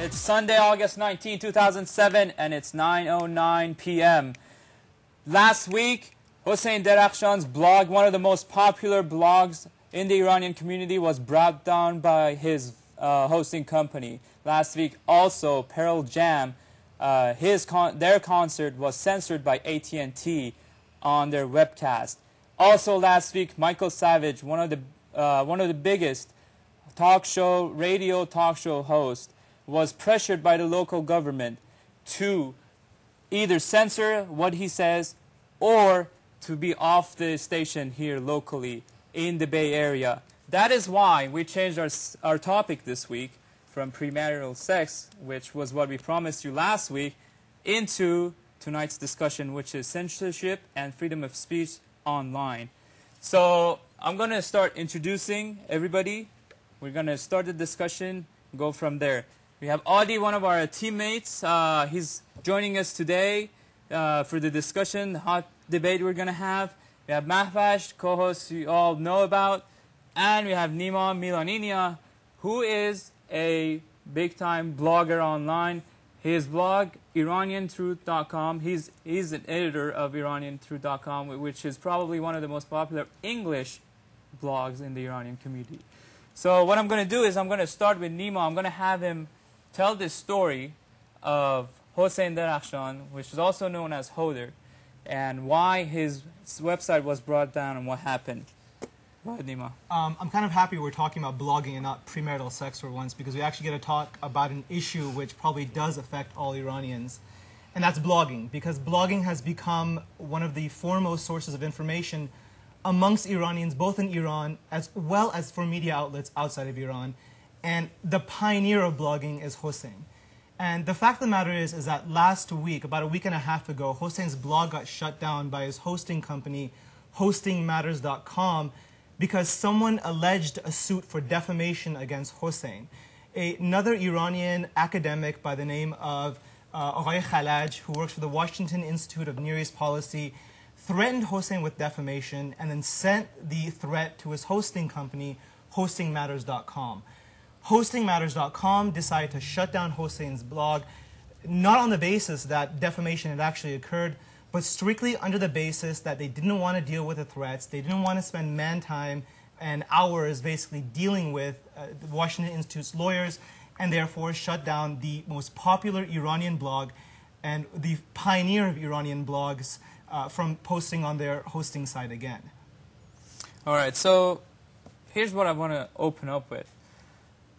It's Sunday, August 19, 2007, and it's 9:09 p.m. Last week, Hossein Derakhshan's blog, one of the most popular blogs in the Iranian community, was brought down by his hosting company. Last week, also, Pearl Jam, their concert was censored by AT&T on their webcast. Also, last week, Michael Savage, one of the biggest radio talk show hosts, was pressured by the local government to either censor what he says or to be off the station here locally in the Bay Area. That is why we changed our topic this week from premarital sex, which was what we promised you last week, into tonight's discussion, which is censorship and freedom of speech online. So I'm going to start introducing everybody. We're going to start the discussion, go from there. We have Adi, one of our teammates. He's joining us today for the discussion, the hot debate we're going to have. We have Mahvash, co-host you all know about. And we have Nima Milaninia, who is a big-time blogger online. His blog, IranianTruth.com, he's an editor of IranianTruth.com, which is probably one of the most popular English blogs in the Iranian community. So what I'm going to do is I'm going to start with Nima. I'm going to have him tell this story of Hossein Derakhshan, which is also known as Hodor, and why his website was brought down and what happened. Go ahead, Nima. I'm kind of happy we're talking about blogging and not premarital sex for once, because we actually get to talk about an issue which probably does affect all Iranians, and that's blogging, because blogging has become one of the foremost sources of information amongst Iranians, both in Iran as well as for media outlets outside of Iran. And the pioneer of blogging is Hossein. And the fact of the matter is that last week, about a week and a half ago, Hossein's blog got shut down by his hosting company, hostingmatters.com, because someone alleged a suit for defamation against Hossein. Another Iranian academic by the name of Aghay Khalaji, who works for the Washington Institute of Near East Policy, threatened Hossein with defamation and then sent the threat to his hosting company, hostingmatters.com. Hostingmatters.com decided to shut down Hossein's blog, not on the basis that defamation had actually occurred, but strictly under the basis that they didn't want to deal with the threats. They didn't want to spend man time and hours basically dealing with the Washington Institute's lawyers, and therefore shut down the most popular Iranian blog and the pioneer of Iranian blogs from posting on their hosting site again. All right, so here's what I want to open up with.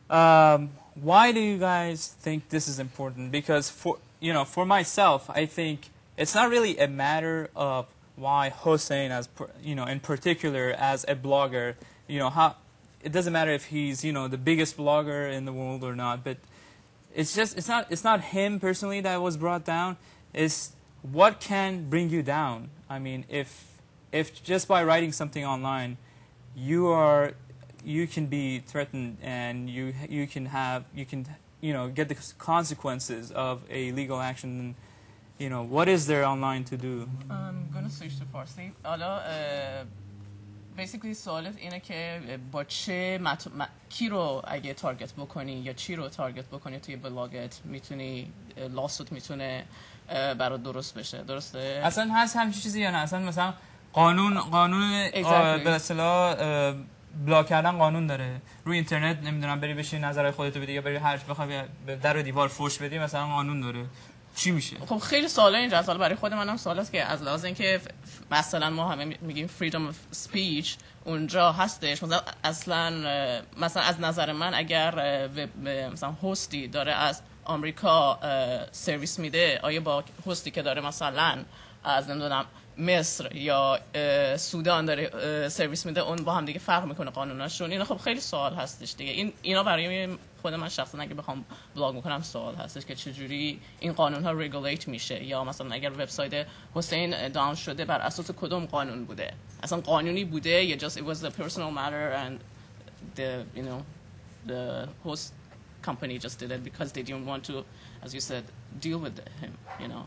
Why do you guys think this is important? Because for myself, I think it's not really a matter of why Hossein, in particular as a blogger, it doesn't matter if he's the biggest blogger in the world or not. But it's not him personally that was brought down. It's what can bring you down. I mean, if just by writing something online, you can be threatened and you can get the consequences of a legal action. What is there online to do? I'm going to switch to Farsi. حالا basically سوالت اینه که با چه کی رو اگه تارگت بکنی یا چی رو تارگت بکنی توی بلاگت میتونی لاسوت میتونه برات درست بشه. درسته؟ اصلا هست همچین چیزی یا نه؟ اصلا مثلا قانون به اصطلاح بلاک کردن قانون داره روی اینترنت. نمیدونم بری بشین نظرهای خودتو بدی یا بری هرچ بخوای به در و دیوار فوش بدی، مثلا قانون داره. چی میشه؟ خب خیلی سوالا اینجا سوال برای خود منم سوال است که از لحاظ اینکه مثلا ما همه میگیم freedom of speech اونجا هستش. مثلا از نظر من اگر مثلا هستی داره از آمریکا سرویس میده، آیا با هستی که داره مثلا از نمیدونم مصر یا سودان داره سرویس میده، اون با هم دیگه فرق میکنه قانوناشون؟ اینا خب خیلی سوال هستش دیگه. اینا برای خود من شخصا اگه بخوام بلاگ میکنم سوال هستش که چجوری این قانون ها ریگولیت میشه، یا مثلا اگر وبسایت حسین داون شده بر اساس کدوم قانون بوده، اصلا قانونی بوده یا just it was a personal matter and the host company just did it because they didn't want to, as you said, deal with him,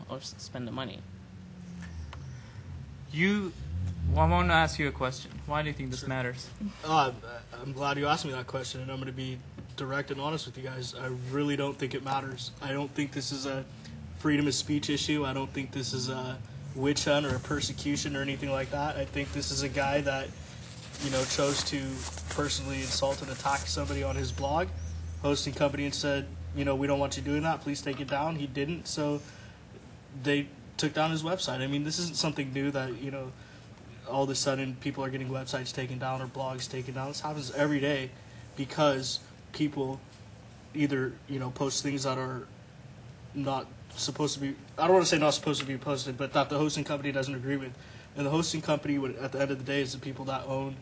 or spend the money. Well, I want to ask you a question. Why do you think this matters? I'm glad you asked me that question, and I'm going to be direct and honest with you guys. I really don't think it matters. I don't think this is a freedom of speech issue. I don't think this is a witch hunt or a persecution or anything like that. I think this is a guy that, chose to personally insult and attack somebody on his blog, hosting company, and said, we don't want you doing that. Please take it down. He didn't, so they took down his website. I mean, this isn't something new that, all of a sudden people are getting websites taken down or blogs taken down. This happens every day because people either, post things that are not supposed to be, I don't want to say not supposed to be posted, but that the hosting company doesn't agree with. And the hosting company, at the end of the day, is the people that own,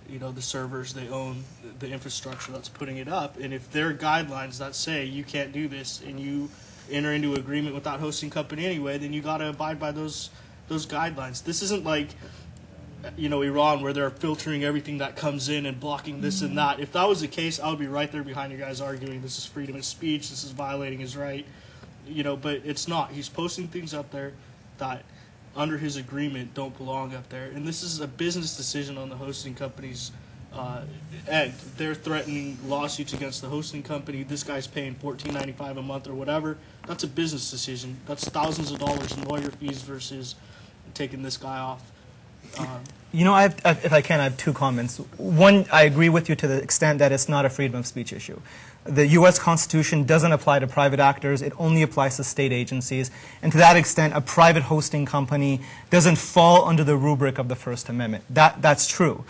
the servers, they own the infrastructure that's putting it up. And if there are guidelines that say you can't do this and you enter into agreement with that hosting company anyway, then you got to abide by those guidelines. This isn't like, Iran, where they're filtering everything that comes in and blocking this and that. If that was the case, I would be right there behind you guys arguing this is freedom of speech, this is violating his right, but it's not. He's posting things up there that under his agreement don't belong up there, and this is a business decision on the hosting company's end. They're threatening lawsuits against the hosting company. This guy's paying $14.95 a month or whatever. That's a business decision. That's thousands of dollars in lawyer fees versus taking this guy off. If I can, I have two comments. One, I agree with you to the extent that it's not a freedom of speech issue. The U.S. Constitution doesn't apply to private actors. It only applies to state agencies. And to that extent, a private hosting company doesn't fall under the rubric of the First Amendment. That's true.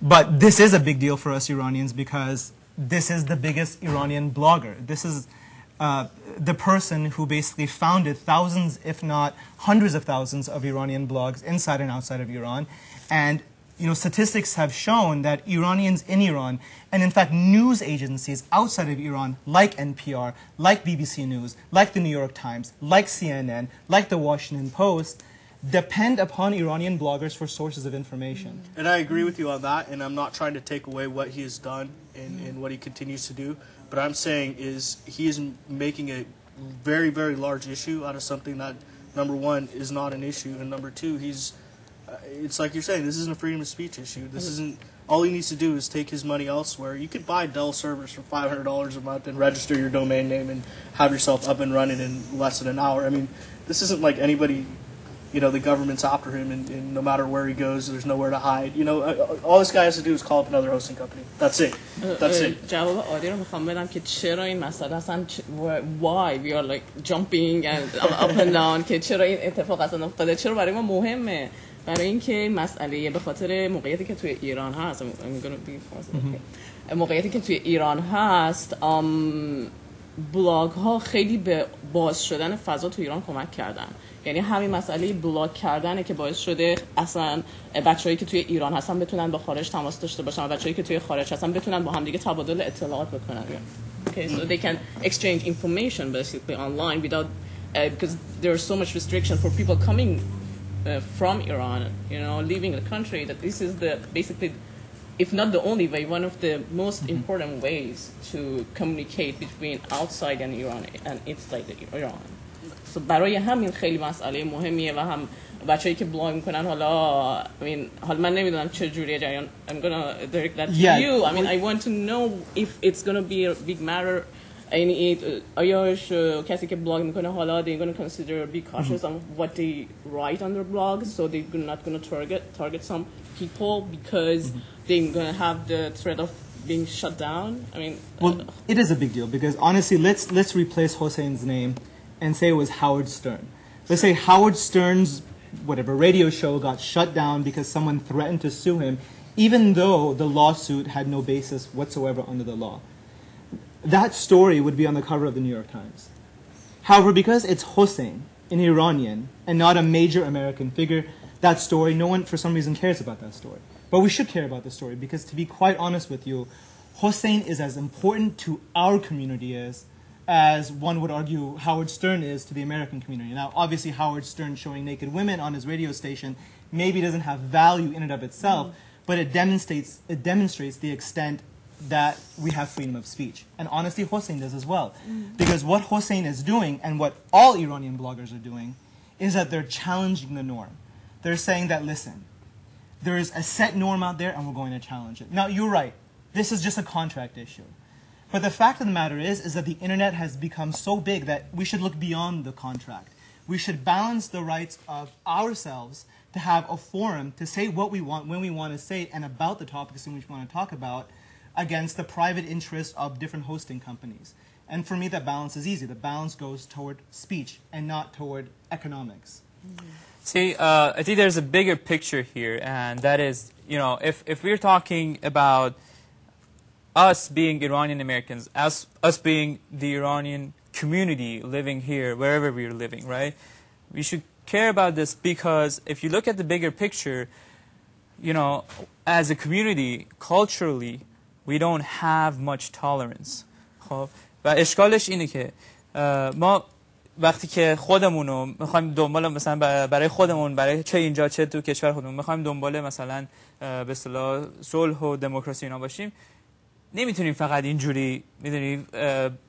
But this is a big deal for us Iranians because this is the biggest Iranian blogger. This is the person who basically founded thousands, if not hundreds of thousands of Iranian blogs inside and outside of Iran. And statistics have shown that Iranians in Iran, and in fact news agencies outside of Iran, like NPR, like BBC News, like the New York Times, like CNN, like the Washington Post, depend upon Iranian bloggers for sources of information. And I agree with you on that, and I'm not trying to take away what he has done and what he continues to do. But I'm saying is he is making a very, very large issue out of something that, number one, is not an issue, and number two, it's like you're saying, this isn't a freedom of speech issue. This isn't, all he needs to do is take his money elsewhere. You could buy Dell servers for $500 a month and register your domain name and have yourself up and running in less than an hour. I mean, this isn't like anybody, the government's after him, and no matter where he goes, there's nowhere to hide. All this guy has to do is call up another hosting company. That's it. That's it. جواب عادی رو میخوام بدم که چرا این مسئله اصلا why we are like jumping and up and down که چرا این اتفاق اصلا افتاده، چرا برای ما مهمه. برای اینکه مسئله به خاطر موقعیتی که توی ایران هست، موقعیتی که توی ایران هست، بلاگ ها خیلی به باز شدن فضا تو ایران کمک کردن. یعنی همین مسئله بلاگ کردنه که باعث شده اصلا بچه‌هایی که توی ایران هستن بتونن با خارج تماس داشته باشن و بچه‌هایی که توی خارج هستن بتونن با هم دیگه تبادل اطلاعات بکنن. Okay, so they can exchange information basically online without because there's so much restriction for people coming from Iran, leaving the country, that this is the basically, if not the only way, one of the most important ways to communicate between outside and Iran and inside Iran. So برای همین خیلی مسئله مهمیه و هم بچه‌ای که بلاگ میکنن حالا حالا من نمیدونم چه جوریه جریان. I'm gonna direct that to you. I want to know if it's gonna be a big matter. آیا کسی که بلاگ میکنه حالا they're going to consider be cautious on what they write on their blogs, so they're not going to target some people because they're going to have the threat of being shut down. Well, it is a big deal because honestly, let's replace Hossein's name and say it was Howard Stern. Let's say Howard Stern's radio show got shut down because someone threatened to sue him, even though the lawsuit had no basis whatsoever under the law. That story would be on the cover of the New York Times. However, because it's Hossein, an Iranian, and not a major American figure, that story, no one for some reason cares about that story. But we should care about the story because, to be quite honest with you, Hossein is as important to our community as one would argue Howard Stern is to the American community. Now, obviously, Howard Stern showing naked women on his radio station maybe doesn't have value in and of itself, but it demonstrates the extent that we have freedom of speech. And honestly, Hossein does as well. Because what Hossein is doing, and what all Iranian bloggers are doing, is that they're challenging the norm. They're saying that, listen, There is a set norm out there, and we're going to challenge it. Now, you're right. This is just a contract issue. But the fact of the matter is that the internet has become so big that we should look beyond the contract. We should balance the rights of ourselves to have a forum to say what we want, when we want to say it, and about the topics in which we want to talk about, against the private interests of different hosting companies. And for me, that balance is easy. The balance goes toward speech and not toward economics. See, I think there's a bigger picture here, and that is, you know, if we're talking about us being Iranian Americans, us being the Iranian community living here, wherever we're living, right? We should care about this because if you look at the bigger picture, you know, as a community, culturally, we don't have much tolerance. خب و اشکالش اینه که ما وقتی که خودمونو میخوایم دنبال مثلا برای خودمون، برای چه اینجا چه تو کشور خودمون میخوایم دنبال مثلا به اصطلاح صلح و دموکراسی اینا باشیم، نمیتونیم فقط اینجوری میدونی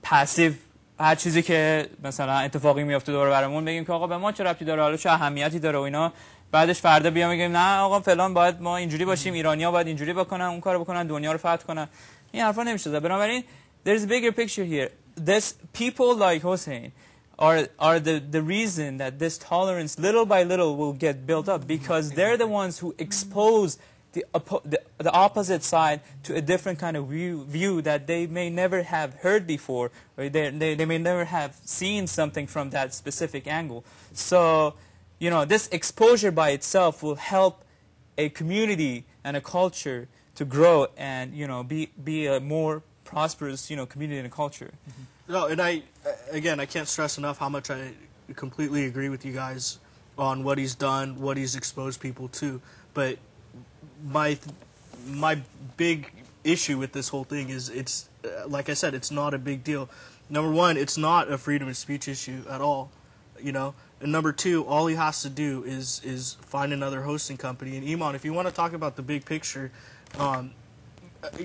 پاسیو هر چیزی که مثلا اتفاقی میفته دور برامون بگیم که آقا به ما چه ربطی داره، حالا چه اهمیتی داره و اینا، بعدش فردا بیام بگیم نه آقا فلان باید ما اینجوری باشیم، ایرانی‌ها باید اینجوری بکنن، اون کارو بکنن، دنیا رو فتح کنن. این حرفا نمیشه زد. بنابراین there's a bigger picture here. This people like Hossein are the reason that this tolerance little by little will get built up, because they're the ones who expose the opposite side to a different kind of view that they may never have heard before, or they may never have seen something from that specific angle. So, you know, this exposure by itself will help a community and a culture to grow and, you know, be a more prosperous, you know, community and culture. No, and I can't stress enough how much I completely agree with you guys on what he's done, what he's exposed people to. But my big issue with this whole thing is it's like I said, it's not a big deal. Number one, it's not a freedom of speech issue at all, you know. And number two, all he has to do is find another hosting company. And Iman, if you want to talk about the big picture,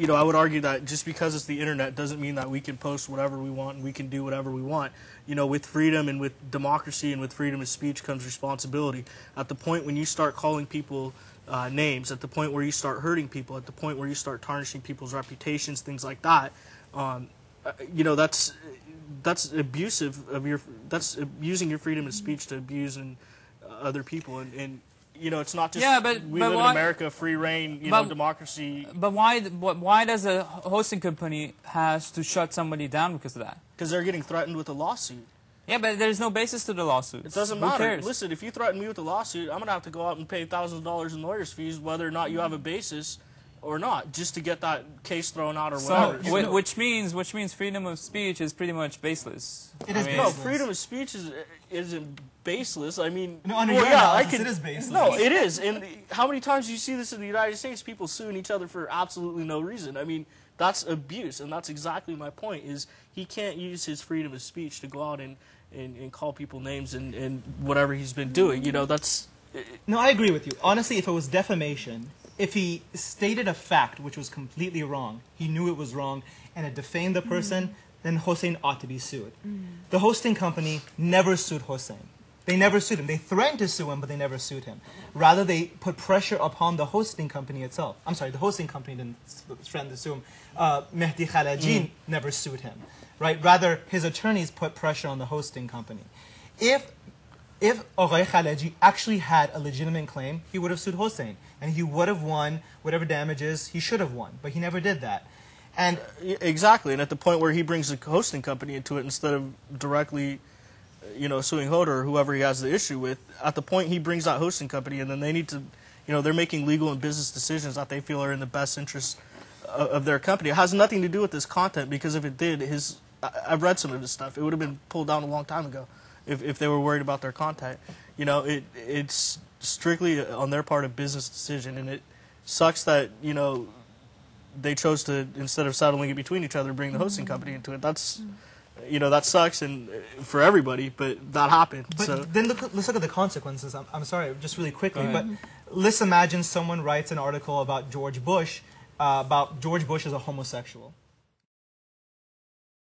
you know, I would argue that just because it's the internet doesn't mean that we can post whatever we want and we can do whatever we want. You know, with freedom and with democracy and with freedom of speech comes responsibility. At the point when you start calling people names, at the point where you start hurting people, at the point where you start tarnishing people's reputations, things like that, you know, that's abusive of that's abusing your freedom of speech to abuse other people. And you know, it's not just we live in America, free reign, you know, democracy. But why does a hosting company has to shut somebody down because of that? Because they're getting threatened with a lawsuit. Yeah, but there's no basis to the lawsuit. It doesn't matter. Listen, if you threaten me with a lawsuit, I'm going to have to go out and pay thousands of dollars in lawyers' fees, whether or not you have a basis or not, just to get that case thrown out or whatever. So, which means freedom of speech is pretty much baseless. It is baseless. No, freedom of speech isn't baseless. I mean, no, under your analysis, it is baseless. No, it is. And how many times do you see this in the United States? People suing each other for absolutely no reason. I mean, that's abuse, and that's exactly my point. Is he can't use his freedom of speech to go out and call people names and whatever he's been doing. You know, that's. No, I agree with you. Honestly, if it was defamation, if he stated a fact which was completely wrong, he knew it was wrong, and it defamed the person, then Hossein ought to be sued. The hosting company never sued Hossein. They never sued him. They threatened to sue him, but they never sued him. Rather, they put pressure upon the hosting company itself. I'm sorry, the hosting company didn't threaten to sue him. Mehdi Khalaji never sued him. Right? Rather, his attorneys put pressure on the hosting company. If Aghay Khalaji actually had a legitimate claim, he would have sued Hossein, and he would have won whatever damages he should have won, but he never did that. And exactly, and at the point where he brings the hosting company into it instead of directly, you know, suing Hoda or whoever he has the issue with, at the point he brings that hosting company, and then they need to, you know, they're making legal and business decisions that they feel are in the best interest of their company. It has nothing to do with this content, because if it did, I've read some of his stuff. It would have been pulled down a long time ago if they were worried about their content. You know, it's strictly on their part a business decision, and it sucks that, you know, they chose to, instead of settling it between each other, bring the hosting company into it. That's, you know, that sucks and for everybody, but that happened. But so. Then let's look at the consequences. I'm sorry, just really quickly, but let's imagine someone writes an article about George Bush as a homosexual.